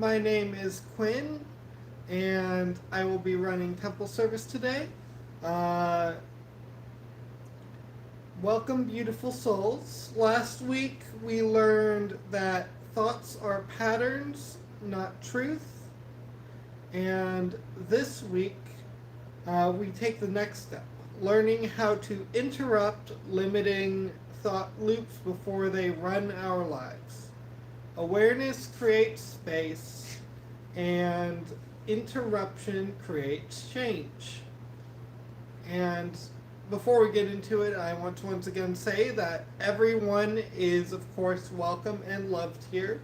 My name is Quinn, and I will be running temple service today. Uh, Welcome, beautiful souls. Last week we learned that thoughts are patterns, not truth. And this week we take the next step, learning how to interrupt limiting thought loops before they run our lives. Awareness creates space, and interruption creates change. And before we get into it, I want to once again say that everyone is, of course, welcome and loved here.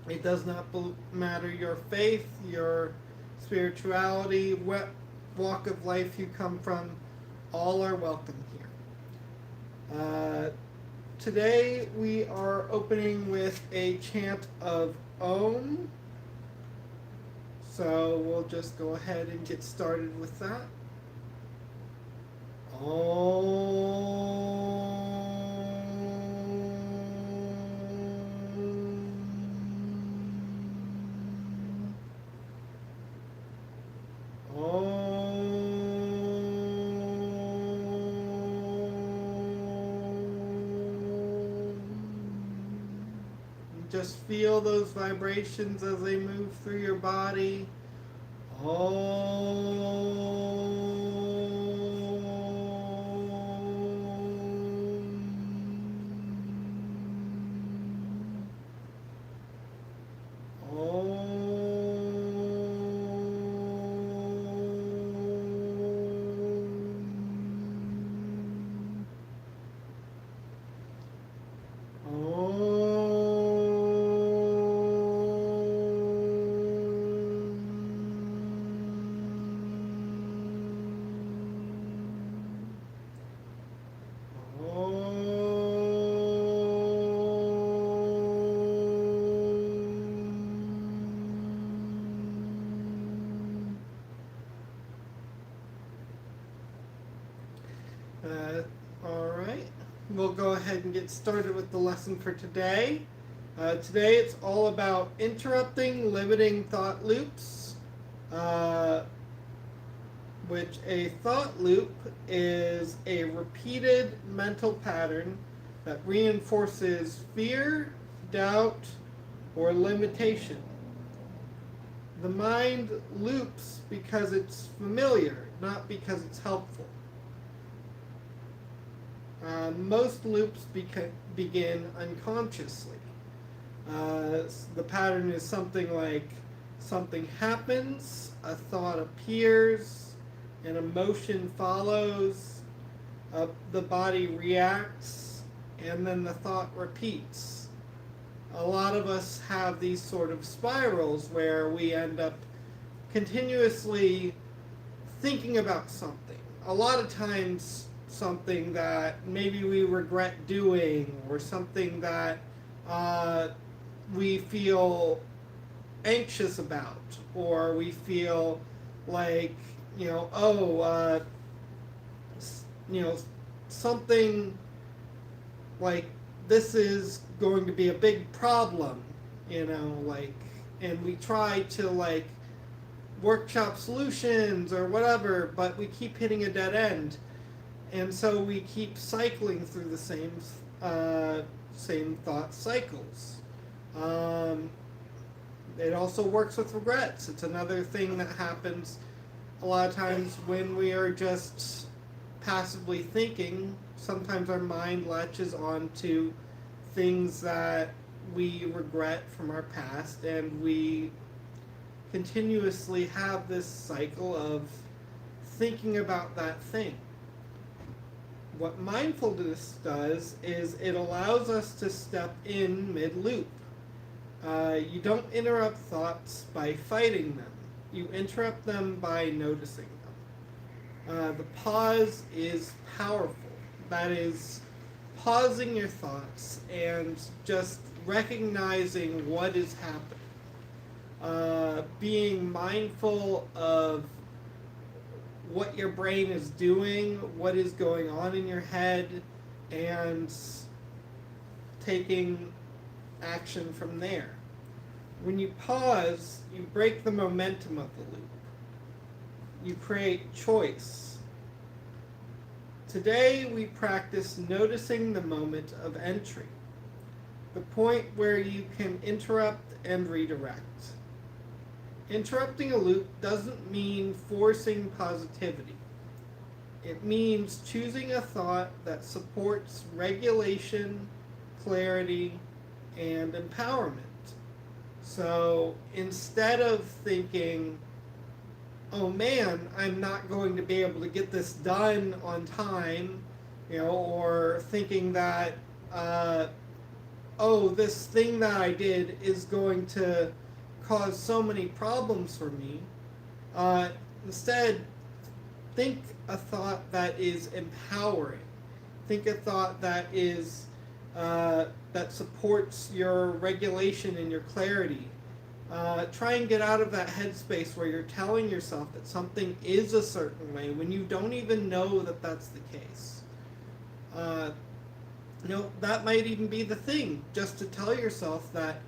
It does not matter your faith, your spirituality, what walk of life you come from, all are welcome here. Today we are opening with a chant of Om. So we'll just go ahead and get started with that. Just feel those vibrations as they move through your body. Alright, we'll go ahead and get started with the lesson for today. Today it's all about interrupting limiting thought loops, which a thought loop is a repeated mental pattern that reinforces fear, doubt, or limitation. The mind loops because it's familiar, not because it's helpful. Most loops begin unconsciously. The pattern is something like something happens, a thought appears, an emotion follows, the body reacts, and then the thought repeats. A lot of us have these sort of spirals where we end up continuously thinking about something. A lot of times something that maybe we regret doing, or something that we feel anxious about, or we feel like, something like this is going to be a big problem, and we try to workshop solutions or whatever, but we keep hitting a dead end. And so we keep cycling through the same thought cycles. It also works with regrets. It's another thing that happens a lot of times when we are just passively thinking. Sometimes our mind latches on to things that we regret from our past, and we continuously have this cycle of thinking about that thing. What mindfulness does is it allows us to step in mid-loop. You don't interrupt thoughts by fighting them. You interrupt them by noticing them. The pause is powerful. That is, pausing your thoughts and just recognizing what is happening. Being mindful of what your brain is doing, what is going on in your head, and taking action from there. When you pause, you break the momentum of the loop. You create choice. Today we practice noticing the moment of entry, the point where you can interrupt and redirect. Interrupting a loop doesn't mean forcing positivity. It means choosing a thought that supports regulation, clarity, and empowerment. So instead of thinking, oh man, I'm not going to be able to get this done on time, or thinking that, oh, this thing that I did is going to cause so many problems for me, uh, instead, think a thought that is empowering. Think a thought that is that supports your regulation and your clarity. Try and get out of that headspace where you're telling yourself that something is a certain way when you don't even know that that's the case. That might even be the thing, just to tell yourself that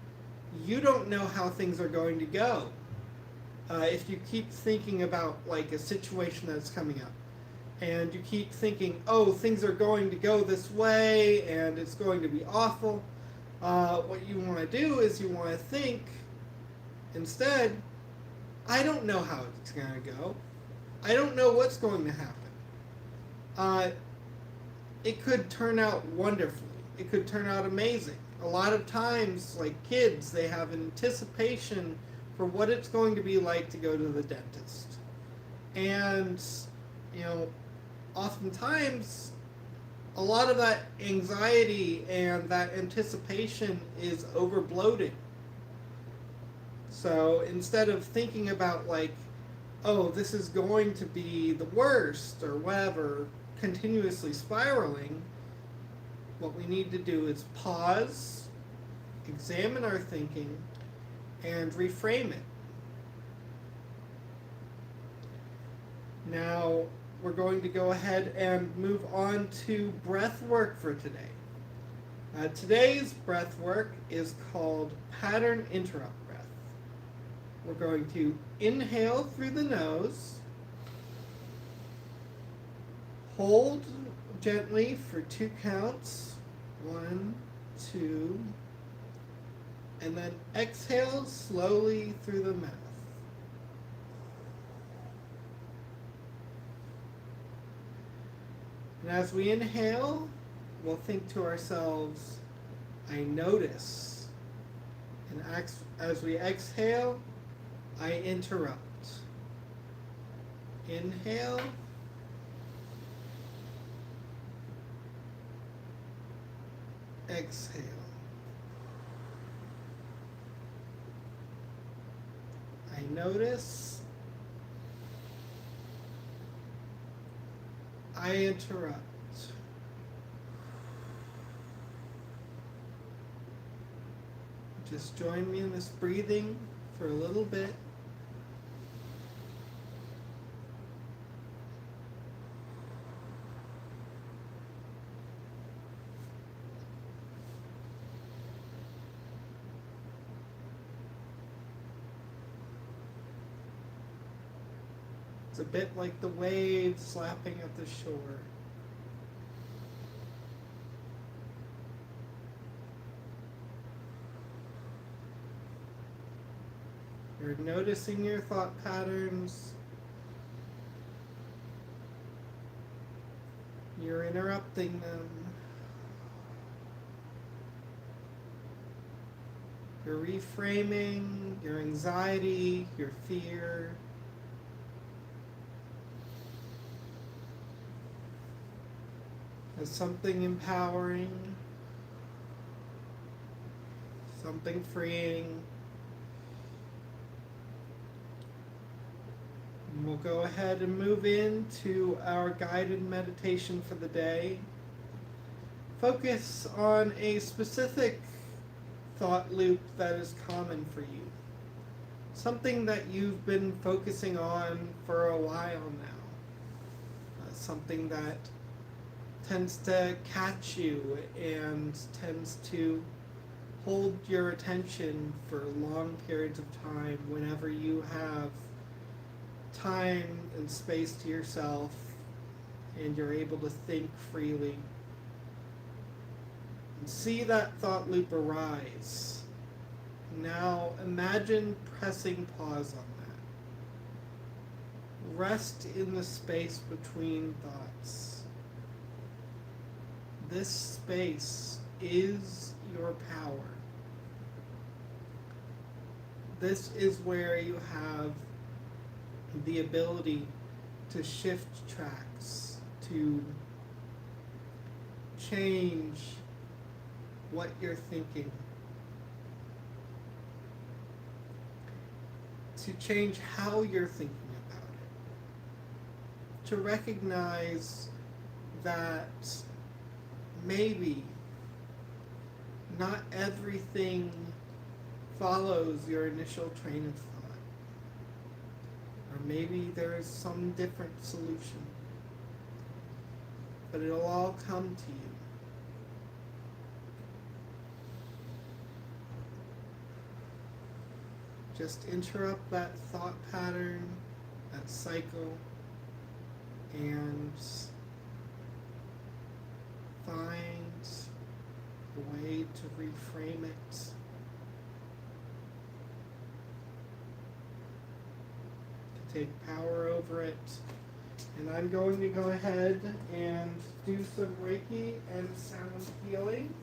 you don't know how things are going to go. If you keep thinking about like a situation that's coming up, and you keep thinking, oh, things are going to go this way, and it's going to be awful, what you want to do is you want to think, instead, I don't know how it's going to go. I don't know what's going to happen. It could turn out wonderfully. It could turn out amazing. A lot of times, like kids, they have an anticipation for what it's going to be like to go to the dentist. And, oftentimes, a lot of that anxiety and that anticipation is overbloated. So instead of thinking about like, oh, this is going to be the worst or whatever, continuously spiraling, what we need to do is pause, examine our thinking, and reframe it. Now, we're going to go ahead and move on to breath work for today. Today's breath work is called pattern interrupt breath. We're going to inhale through the nose, hold gently for 2 counts, 1, 2, and then exhale slowly through the mouth. And as we inhale, we'll think to ourselves, I notice. And as we exhale, I interrupt. Inhale. Exhale. I notice. I interrupt. Just join me in this breathing for a little bit. It's a bit like the waves slapping at the shore. You're noticing your thought patterns. You're interrupting them. You're reframing your anxiety, your fear. As something empowering, something freeing. And we'll go ahead and move into our guided meditation for the day. Focus on a specific thought loop that is common for you. Something that you've been focusing on for a while now. Something that tends to catch you and tends to hold your attention for long periods of time whenever you have time and space to yourself and you're able to think freely. And see that thought loop arise. Now imagine pressing pause on that. Rest in the space between thoughts. This space is your power. This is where you have the ability to shift tracks, to change what you're thinking, to change how you're thinking about it, to recognize that maybe not everything follows your initial train of thought, or maybe there is some different solution, but it'll all come to you. Just interrupt that thought pattern, that cycle, and find a way to reframe it. To take power over it. And I'm going to go ahead and do some Reiki and sound healing.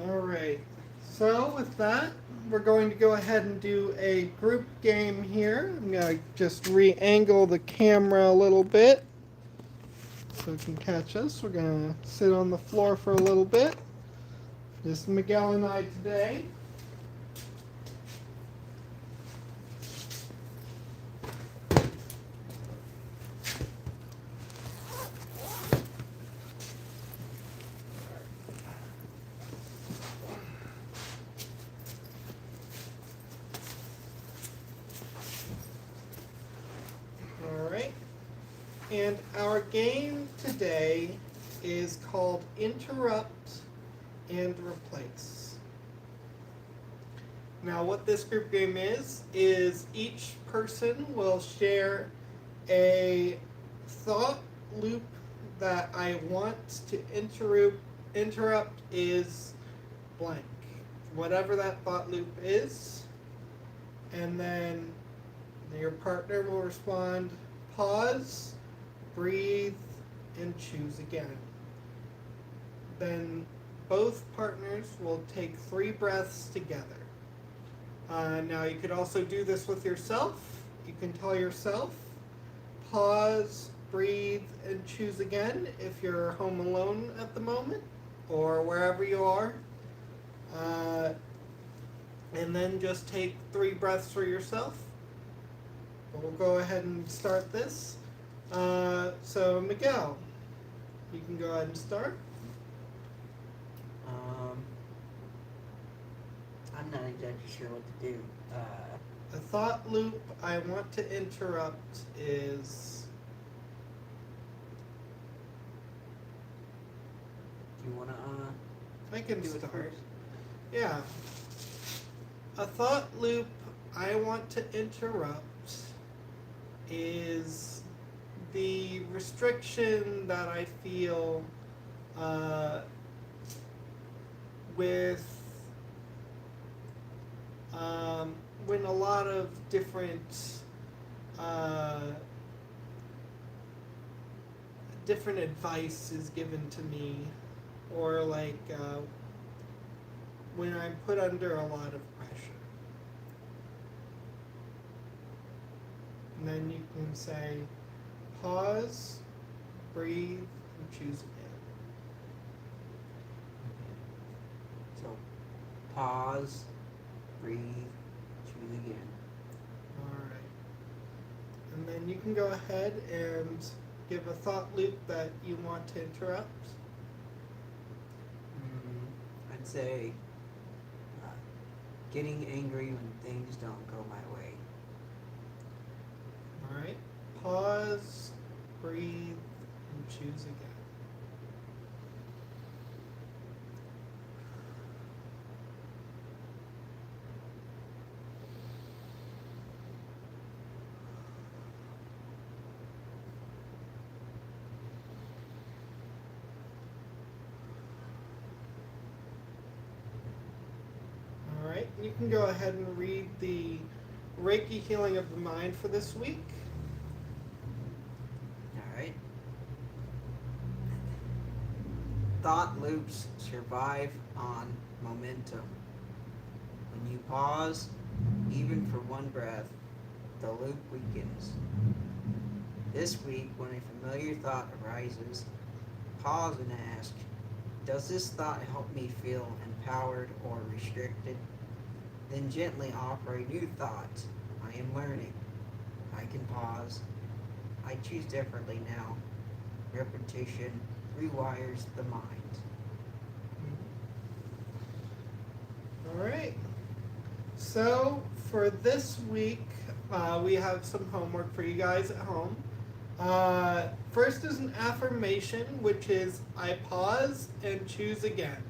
Alright, so with that, we're going to go ahead and do a group game here. I'm going to just re-angle the camera a little bit so it can catch us. We're going to sit on the floor for a little bit. Just Miguel and I today. And our game today is called Interrupt and Replace. Now what this group game is each person will share a thought loop that I want to interrupt is blank. Whatever that thought loop is, and then your partner will respond, pause, breathe, and choose again. Then both partners will take 3 breaths together. Now you could also do this with yourself. You can tell yourself, pause, breathe, and choose again if you're home alone at the moment or wherever you are. And then just take 3 breaths for yourself. But we'll go ahead and start this. So Miguel, you can go ahead and start. I'm not exactly sure what to do. The thought loop I want to interrupt is... Do you want to I can do it start. first? Yeah. A thought loop I want to interrupt is the restriction that I feel with when a lot of different different advice is given to me, or like when I'm put under a lot of pressure. And then you can say, pause, breathe, and choose again. So, pause, breathe, choose again. Alright. And then you can go ahead and give a thought loop that you want to interrupt. I'd say getting angry when things don't go my way. Alright. Pause, breathe, and choose again. Alright, you can go ahead and read the Reiki healing of the mind for this week. Alright. Thought loops survive on momentum. When you pause, even for one breath, the loop weakens. This week, when a familiar thought arises, pause and ask, does this thought help me feel empowered or restricted? Then gently offer a new thought. I am learning. I can pause. I choose differently now. Repetition rewires the mind. Alright. So, for this week, we have some homework for you guys at home. First is an affirmation, which is, I pause and choose again.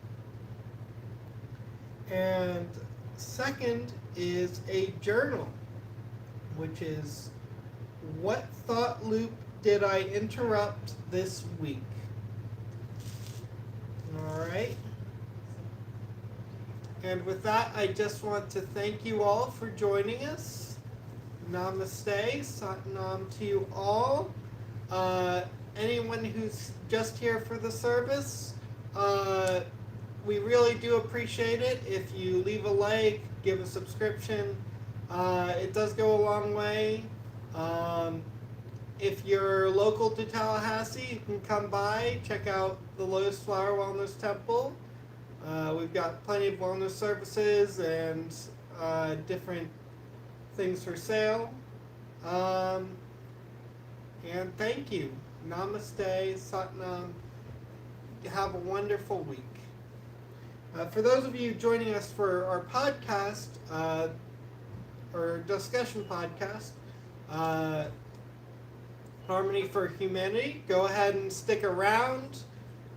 And second is a journal, which is, what thought loop did I interrupt this week? Alright. And with that, I just want to thank you all for joining us. Namaste, Satnam to you all. Anyone who's just here for the service, we really do appreciate it. If you leave a like, give a subscription, it does go a long way. If you're local to Tallahassee, you can come by, check out the Lotus Flower Wellness Temple. We've got plenty of wellness services and different things for sale. And thank you. Namaste, Satnam. Have a wonderful week. For those of you joining us for our podcast, or discussion podcast, Harmony for Humanity, go ahead and stick around,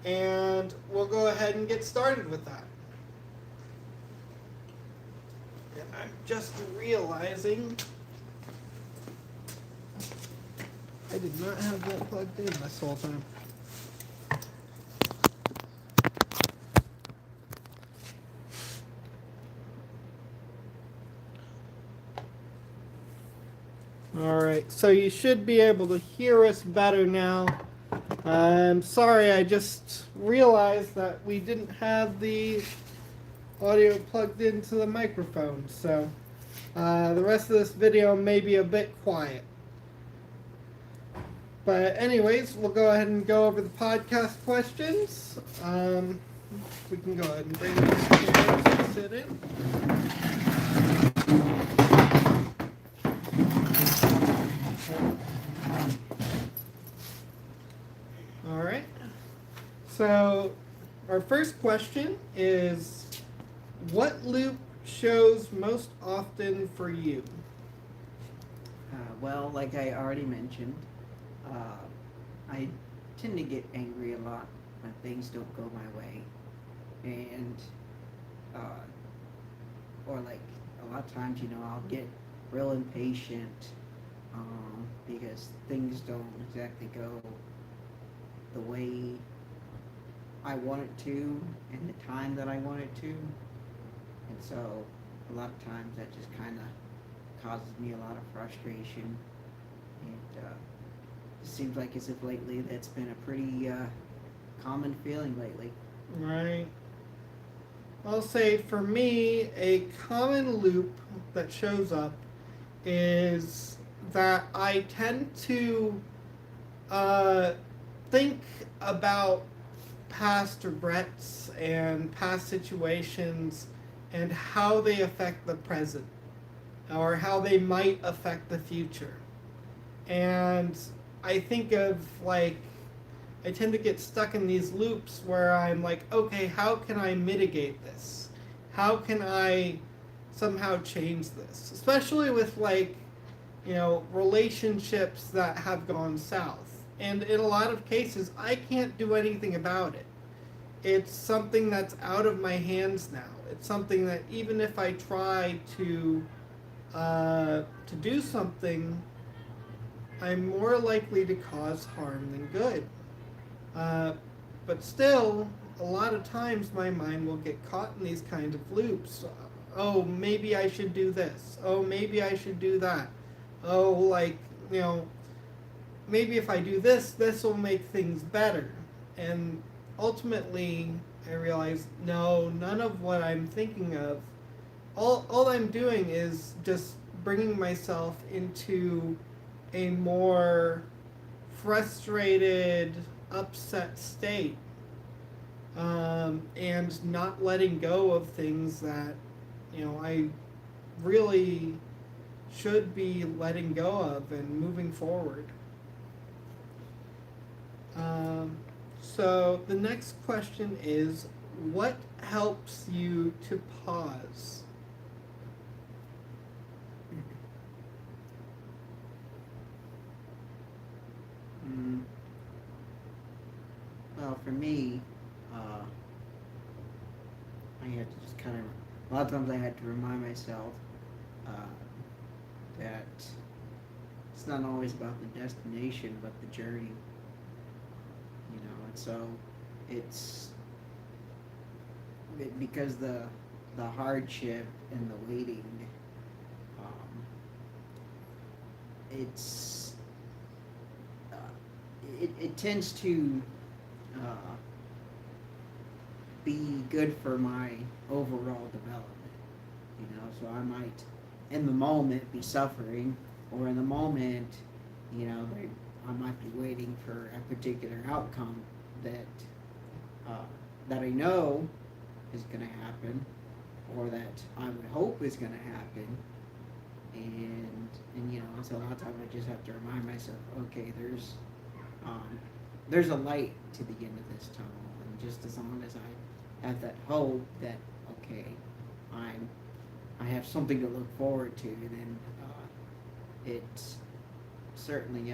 and we'll go ahead and get started with that. And I'm just realizing I did not have that plugged in this whole time. Alright, so you should be able to hear us better now. I'm sorry, I just realized that we didn't have the audio plugged into the microphone, so the rest of this video may be a bit quiet. But anyways, we'll go ahead and go over the podcast questions. We can go ahead and bring these chairs and sit in. All right. So our first question is, what loop shows most often for you? Well, like I already mentioned, I tend to get angry a lot when things don't go my way, and or like a lot of times, I'll get real impatient because things don't exactly go the way I want it to and the time that I want it to, and so a lot of times that just kind of causes me a lot of frustration, and it seems like as if lately that's been a pretty common feeling lately. Right. I'll say for me, a common loop that shows up is that I tend to think about past regrets and past situations and how they affect the present or how they might affect the future. And I think of like, I tend to get stuck in these loops where I'm like, okay, how can I mitigate this? How can I somehow change this? Especially with like, relationships that have gone south. And in a lot of cases, I can't do anything about it. It's something that's out of my hands now. It's something that even if I try to do something, I'm more likely to cause harm than good. Uh, but still, a lot of times my mind will get caught in these kind of loops. Oh, maybe I should do this. Oh, maybe I should do that. Oh, like, maybe if I do this, this will make things better. And ultimately, I realize, no, none of what I'm thinking of, all I'm doing is just bringing myself into a more frustrated, upset state, and not letting go of things that I really should be letting go of and moving forward. So the next question is, what helps you to pause? Mm, well, for me, I had to just kind of, a lot of times I had to remind myself uh, that it's not always about the destination, but the journey, and so it's because the hardship and the waiting, um, it's it tends to uh, be good for my overall development. So I might in the moment be suffering, or in the moment, I might be waiting for a particular outcome that that I know is going to happen, or that I would hope is going to happen, and so a lot of times I just have to remind myself, okay, there's a light to the end of this tunnel, and just as long as I have that hope that, okay, I have something to look forward to, then it certainly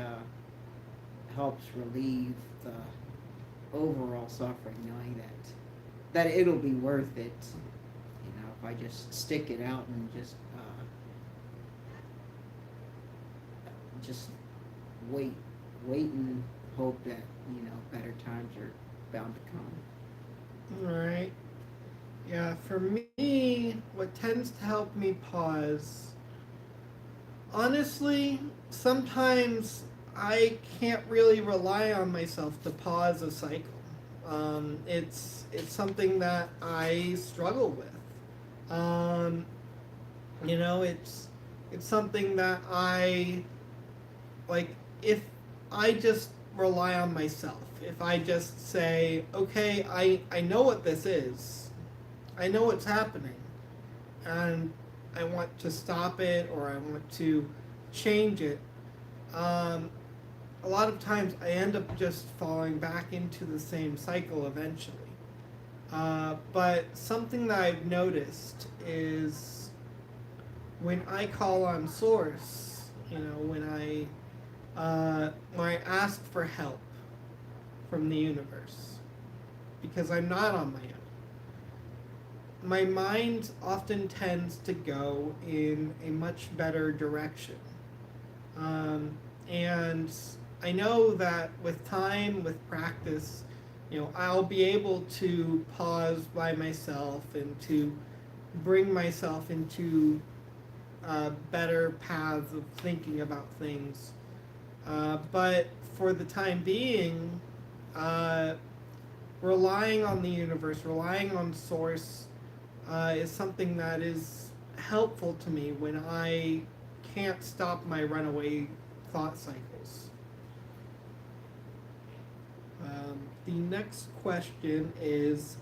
helps relieve the overall suffering, knowing that it'll be worth it. If I just stick it out and just wait and hope that better times are bound to come. All right. Yeah, for me, what tends to help me pause Honestly, sometimes I can't really rely on myself to pause a cycle. It's something that I struggle with. Um, it's something that I like. If I just rely on myself, if I just say, okay, I know what this is, I know what's happening, and I want to stop it or I want to change it. Um, a lot of times I end up just falling back into the same cycle eventually. But something that I've noticed is when I call on Source, when I ask for help from the universe, because I'm not on my own, my mind often tends to go in a much better direction. Um, and I know that with time, with practice, I'll be able to pause by myself and to bring myself into better paths of thinking about things. But for the time being, uh, relying on the universe, relying on Source, is something that is helpful to me when I can't stop my runaway thought cycles. The next question is,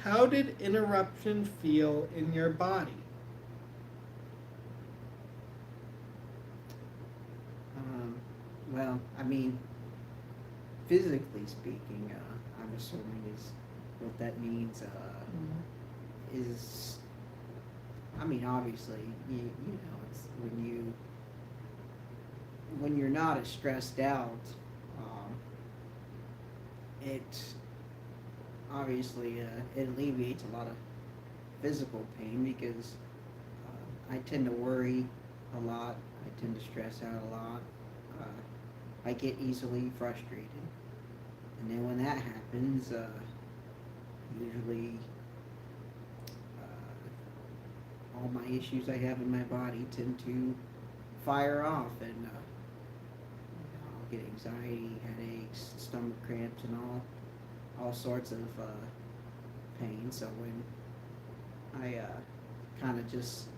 how did interruption feel in your body? Um, well, I mean, physically speaking, I'm assuming is what that means. Is I mean, obviously, you know, it's when you're not as stressed out, it obviously it alleviates a lot of physical pain because I tend to worry a lot. I tend to stress out a lot. I get easily frustrated, and then when that happens, usually all my issues I have in my body tend to fire off, and I'll get anxiety, headaches, stomach cramps, and all sorts of pain. So when I kind of just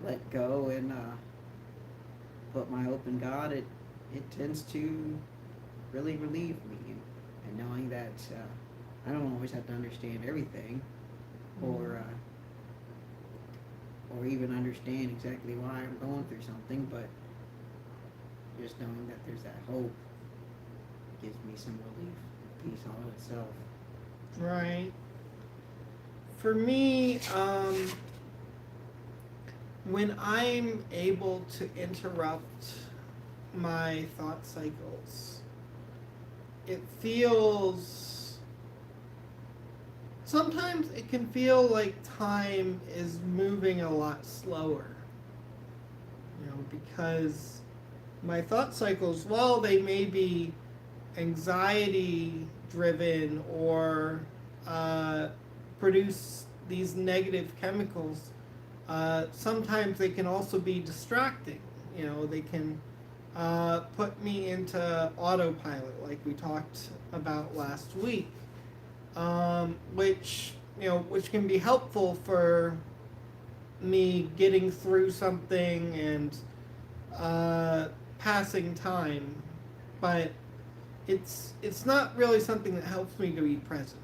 let go and put my hope in God, it tends to really relieve me. And knowing that I don't always have to understand everything, or even understand exactly why I'm going through something, but just knowing that there's that hope gives me some relief, peace all in itself. Right. For me, when I'm able to interrupt my thought cycles, it feels. Sometimes it can feel like time is moving a lot slower. Because my thought cycles, while they may be anxiety driven or produce these negative chemicals, sometimes they can also be distracting. They can put me into autopilot, like we talked about last week, which can be helpful for me getting through something and passing time, but it's not really something that helps me to be present.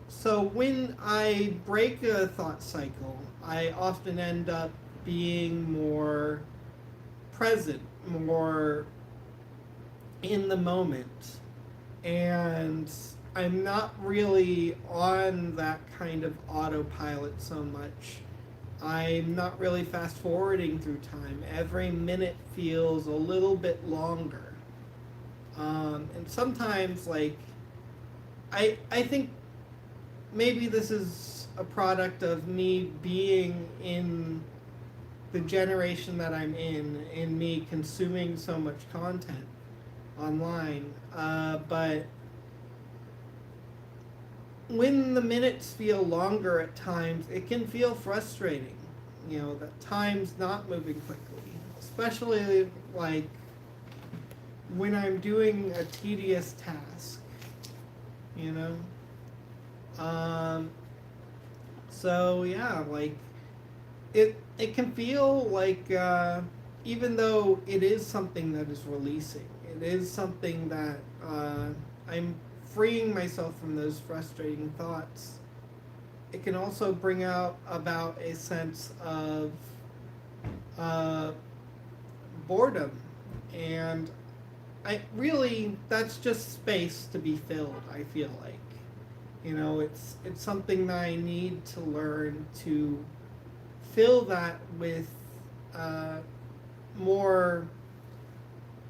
So when I break a thought cycle, I often end up being more present, more in the moment, and I'm not really on that kind of autopilot so much. I'm not really fast forwarding through time. Every minute feels a little bit longer. And sometimes, like, I think maybe this is a product of me being in the generation that I'm in and me consuming so much content online. But when the minutes feel longer at times, it can feel frustrating. that time's not moving quickly, especially like when I'm doing a tedious task, you know. Um, so yeah, like it can feel like even though it is something that is releasing, it is something that I'm freeing myself from those frustrating thoughts. It can also bring out about a sense of uh, boredom, and I really that's just space to be filled. I feel like it's something that I need to learn to fill that with uh, more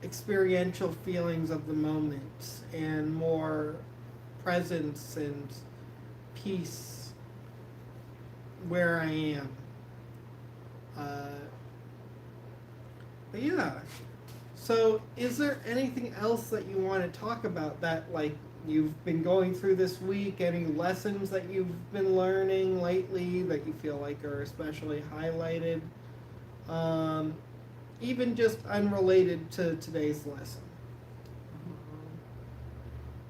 experiential feelings of the moment and more presence and peace where I am. Uh, but yeah. So, is there anything else that you want to talk about that, like, you've been going through this week? Any lessons that you've been learning lately that you feel like are especially highlighted? Um, Even just unrelated to today's lesson.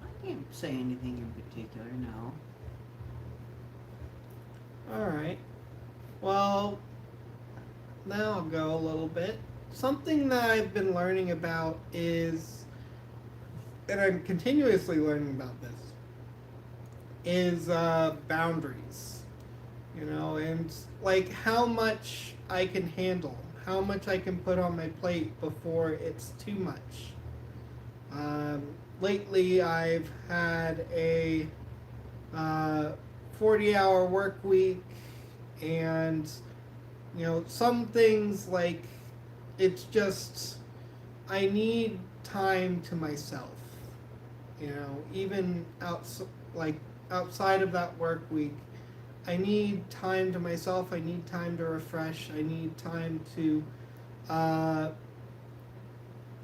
I can't say anything in particular, no. All right. Well, now I'll go a little bit. Something that I've been learning about is, and I'm continuously learning about this, is boundaries. And like how much I can handle, how much I can put on my plate before it's too much. Lately, I've had a 40-hour work week, and some things like it's just I need time to myself. Even like outside of that work week, I need time to myself. I need time to refresh. I need time uh,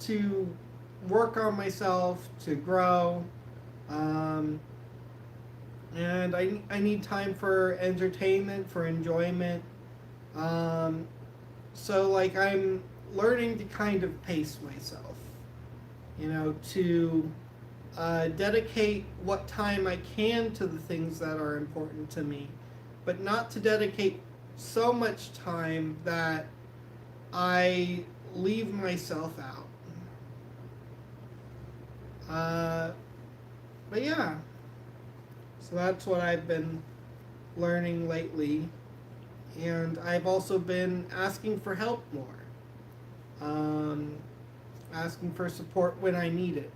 to work on myself, to grow, um, and I need time for entertainment, for enjoyment. Um, so like I'm learning to kind of pace myself, to dedicate what time I can to the things that are important to me, but not to dedicate so much time that I leave myself out. But yeah, so that's what I've been learning lately, and I've also been asking for help more, um, asking for support when I need it.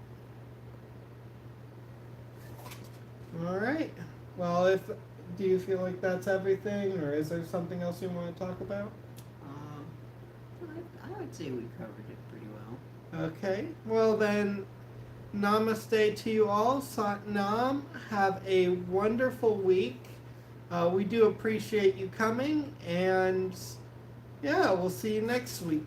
All right. Well, do you feel like that's everything, or is there something else you want to talk about? I would say we covered it pretty well. Okay. Well then, namaste to you all. Sat Nam. Have a wonderful week. We do appreciate you coming, and yeah, we'll see you next week.